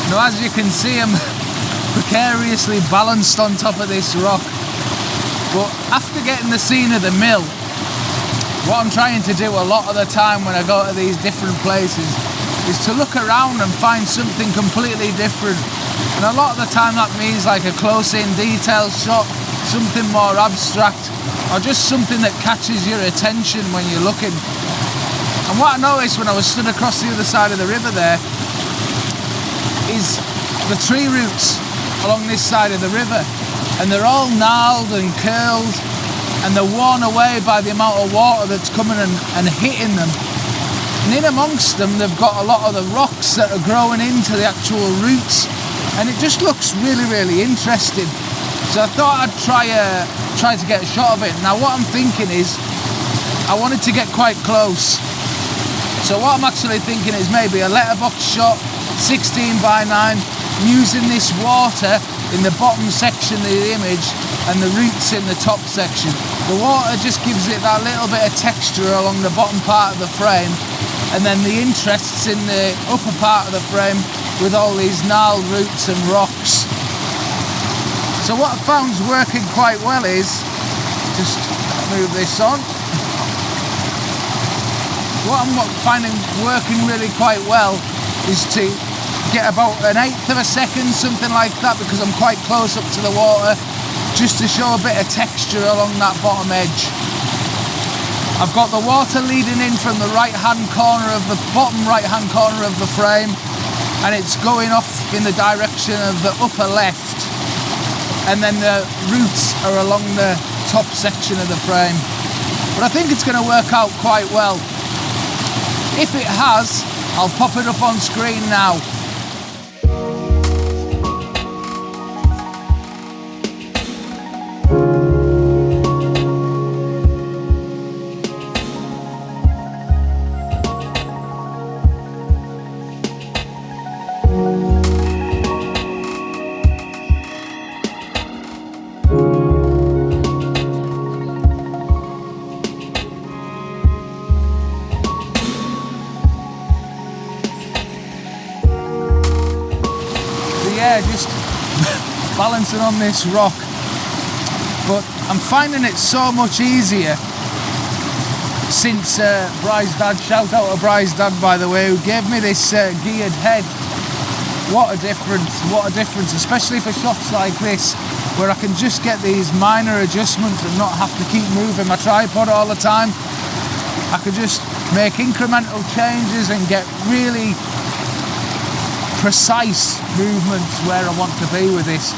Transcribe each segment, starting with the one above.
Now as you can see, I'm precariously balanced on top of this rock. But after getting the scene of the mill, what I'm trying to do a lot of the time when I go to these different places is to look around and find something completely different. And a lot of the time that means like a close-in detail shot, something more abstract, or just something that catches your attention when you're looking. And what I noticed when I was stood across the other side of the river there is the tree roots along this side of the river, and they're all gnarled and curled, and they're worn away by the amount of water that's coming and hitting them. And in amongst them, they've got a lot of the rocks that are growing into the actual roots, and it just looks really, really interesting. So I thought I'd try to get a shot of it. Now what I'm thinking is, I wanted to get quite close. So what I'm actually thinking is maybe a letterbox shot, 16 by 9, using this water in the bottom section of the image and the roots in the top section. The water just gives it that little bit of texture along the bottom part of the frame, and then the interests in the upper part of the frame with all these gnarled roots and rocks. So what I found's working quite well is, just move this on. What I'm finding working really quite well is to get about 1/8 of a second, something like that, because I'm quite close up to the water, just to show a bit of texture along that bottom edge. I've got the water leading in from the right-hand corner of the bottom right-hand corner of the frame, and it's going off in the direction of the upper left, and then the roots are along the top section of the frame. But I think it's going to work out quite well. If it has, I'll pop it up on screen now. Just balancing on this rock, but I'm finding it so much easier since Bry's dad, shout out to Bry's dad by the way, who gave me this geared head. What a difference, especially for shots like this where I can just get these minor adjustments and not have to keep moving my tripod all the time. I could just make incremental changes and get really precise movements where I want to be with this.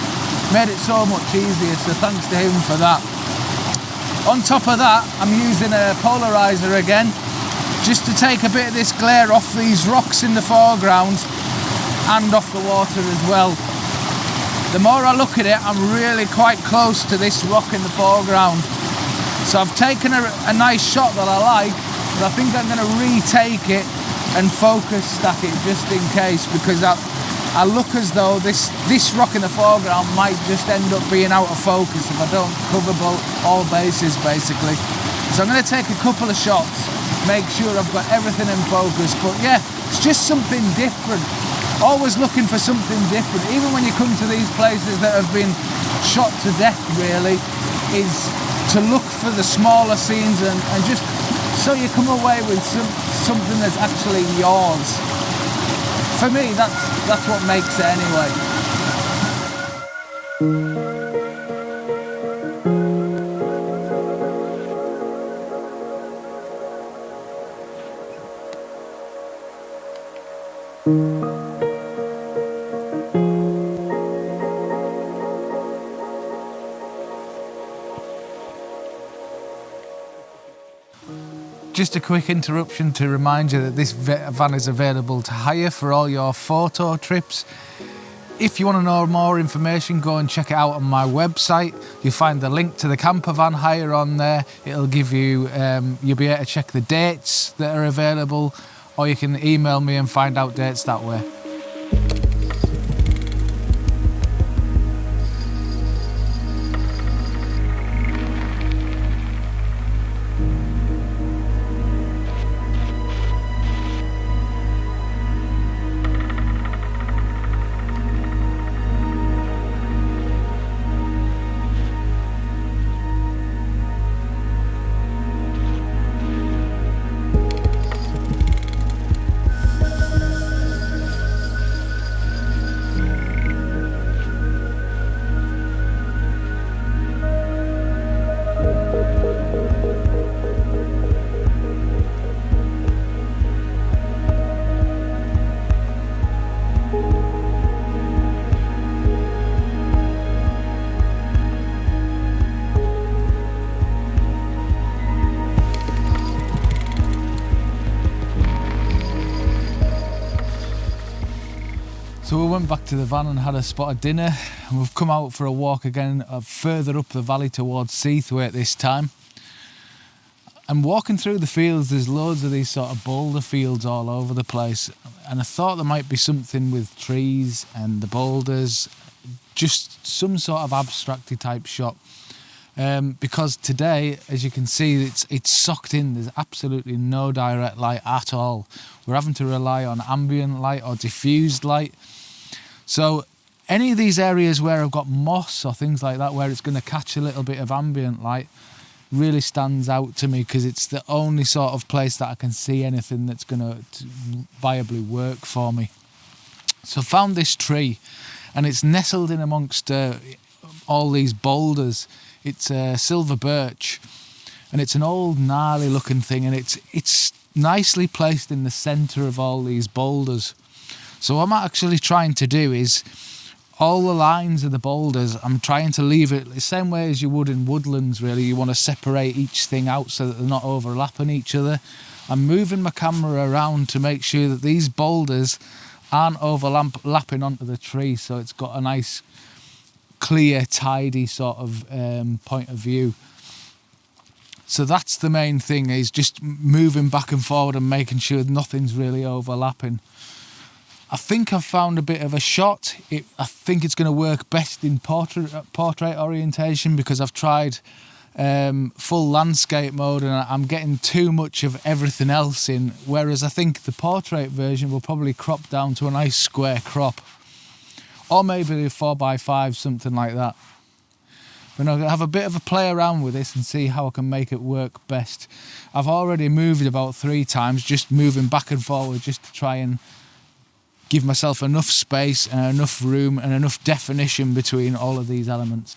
Made it so much easier, so thanks to him for that. On top of that, I'm using a polarizer again, just to take a bit of this glare off these rocks in the foreground and off the water as well. The more I look at it, I'm really quite close to this rock in the foreground. So I've taken a nice shot that I like, but I think I'm going to retake it and focus stack it just in case, because I look as though this rock in the foreground might just end up being out of focus if I don't cover all bases basically. So I'm going to take a couple of shots, make sure I've got everything in focus. But yeah, it's just something different. Always looking for something different, even when you come to these places that have been shot to death really, is to look for the smaller scenes and just so you come away with something that's actually yours. For me, that's what makes it anyway. Just a quick interruption to remind you that this van is available to hire for all your photo trips. If you want to know more information, go and check it out on my website. You'll find the link to the Campervan hire on there. It'll give you, you'll be able to check the dates that are available, or you can email me and find out dates that way. So we went back to the van and had a spot of dinner, and we've come out for a walk again further up the valley towards Seathwaite this time. And walking through the fields, there's loads of these sort of boulder fields all over the place, and I thought there might be something with trees and the boulders, just some sort of abstracty type shot. Because today, as you can see, it's socked in. There's absolutely no direct light at all. We're having to rely on ambient light or diffused light. So any of these areas where I've got moss or things like that, where it's going to catch a little bit of ambient light, really stands out to me, because it's the only sort of place that I can see anything that's going to viably work for me. So I found this tree, and it's nestled in amongst all these boulders. It's a silver birch, and it's an old gnarly looking thing, and it's nicely placed in the centre of all these boulders. So what I'm actually trying to do is, all the lines of the boulders, I'm trying to leave it the same way as you would in woodlands, really. You want to separate each thing out so that they're not overlapping each other. I'm moving my camera around to make sure that these boulders aren't overlapping onto the tree, so it's got a nice, clear, tidy sort of point of view. So that's the main thing, is just moving back and forward and making sure nothing's really overlapping. I think I've found a bit of a shot. I think it's going to work best in portrait orientation, because I've tried full landscape mode and I'm getting too much of everything else in, whereas I think the portrait version will probably crop down to a nice square crop, or maybe a 4x5, something like that. But I'm going to have a bit of a play around with this and see how I can make it work best. I've already moved about 3 times, just moving back and forward, just to try and give myself enough space and enough room and enough definition between all of these elements.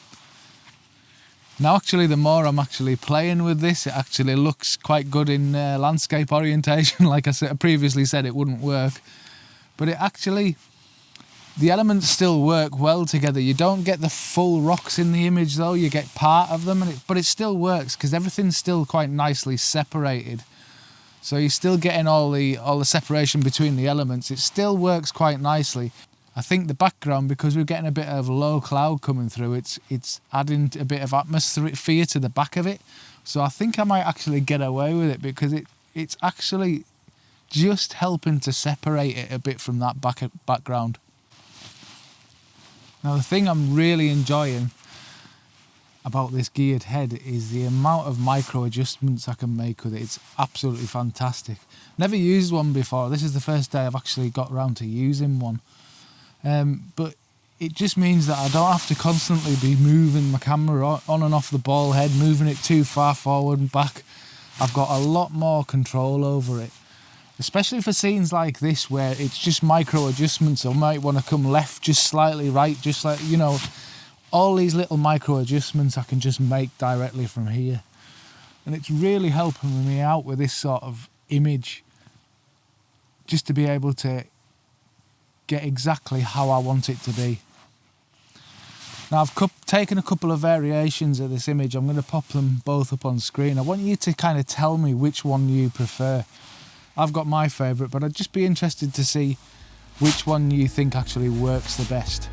Now actually, the more I'm actually playing with this, it actually looks quite good in landscape orientation. Like I previously said, it wouldn't work, but it actually, the elements still work well together. You don't get the full rocks in the image though, you get part of them, but it still works because everything's still quite nicely separated. So you're still getting all the separation between the elements. It still works quite nicely. I think the background, because we're getting a bit of low cloud coming through, it's adding a bit of atmosphere to the back of it. So I think I might actually get away with it, because it's actually just helping to separate it a bit from that background. Now the thing I'm really enjoying about this geared head is the amount of micro adjustments I can make with it. It's absolutely fantastic. Never used one before. This is the first day I've actually got around to using one. But it just means that I don't have to constantly be moving my camera on and off the ball head, moving it too far forward and back. I've got a lot more control over it, especially for scenes like this where it's just micro adjustments. I might want to come left just slightly, right just like, you know, all these little micro adjustments I can just make directly from here. And it's really helping me out with this sort of image, just to be able to get exactly how I want it to be. Now I've taken a couple of variations of this image. I'm going to pop them both up on screen. I want you to kind of tell me which one you prefer. I've got my favourite, but I'd just be interested to see which one you think actually works the best.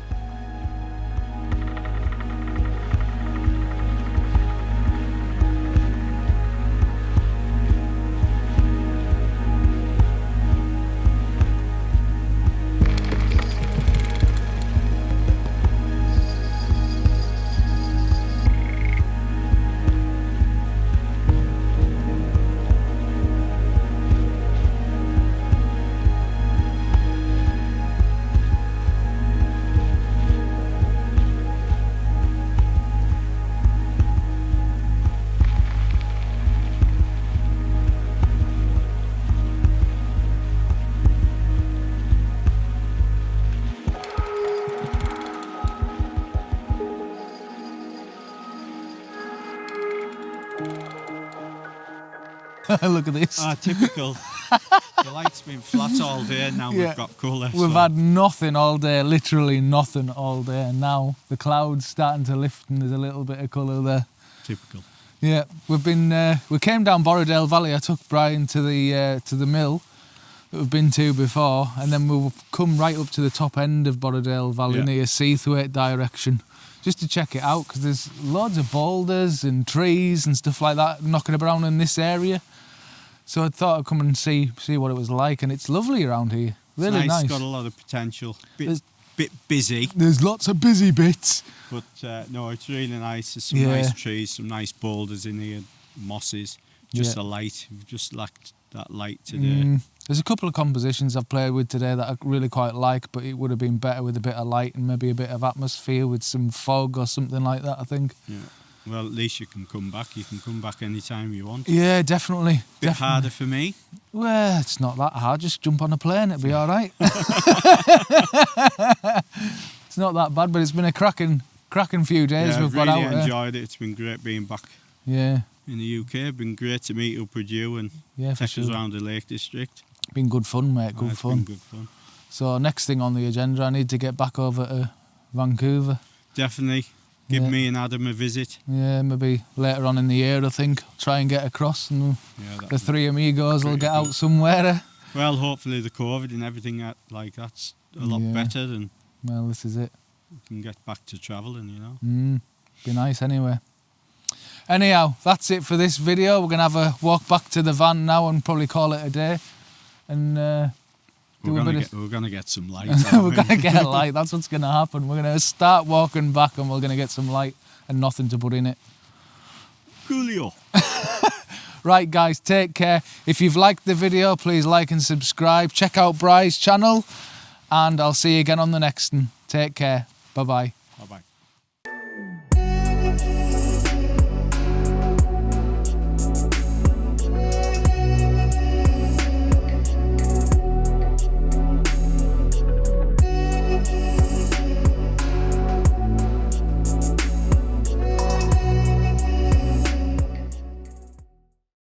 Look at this. Typical. The light's been flat all day, and now we've got colour. We've had nothing all day, literally nothing all day, and now the clouds starting to lift and there's a little bit of colour there. Typical. Yeah, we came down Borrowdale Valley. I took Brian to the mill that we've been to before, and then we'll come right up to the top end of Borrowdale Valley near Seathwaite direction, just to check it out, because there's loads of boulders and trees and stuff like that knocking around in this area. So I thought I'd come and see what it was like, and it's lovely around here. Really nice. It's got a lot of potential. Bit busy. There's lots of busy bits. But no, it's really nice. There's some nice trees, some nice boulders in here, mosses. Just a light. We've just lacked that light today. There's a couple of compositions I've played with today that I really quite like, but it would have been better with a bit of light and maybe a bit of atmosphere with some fog or something like that, I think. Yeah. Well, at least you can come back. You can come back anytime you want. Yeah, definitely. Bit harder for me. Well, it's not that hard. Just jump on a plane. It'll be all right. It's not that bad, but it's been a cracking few days. We've got out. I've really enjoyed it. It's been great being back. Yeah. In the UK, it's been great to meet up with you and take us around the Lake District. Been good fun, mate. Good fun. Been good fun. So next thing on the agenda, I need to get back over to Vancouver. Definitely. Give me and Adam a visit. Yeah, maybe later on in the year, I think. Try and get across, and the three amigos will get out somewhere. Well, hopefully the COVID and everything like that's a lot better, and well, this is it. We can get back to travelling, you know. Be nice anyway. Anyhow, that's it for this video. We're gonna have a walk back to the van now and probably call it a day. And we're gonna get some light. We're gonna get a light. That's what's gonna happen. We're gonna start walking back, and we're gonna get some light and nothing to put in it. Coolio. Right, guys, take care. If you've liked the video, please like and subscribe. Check out Bry's channel, and I'll see you again on the next one. Take care. Bye bye.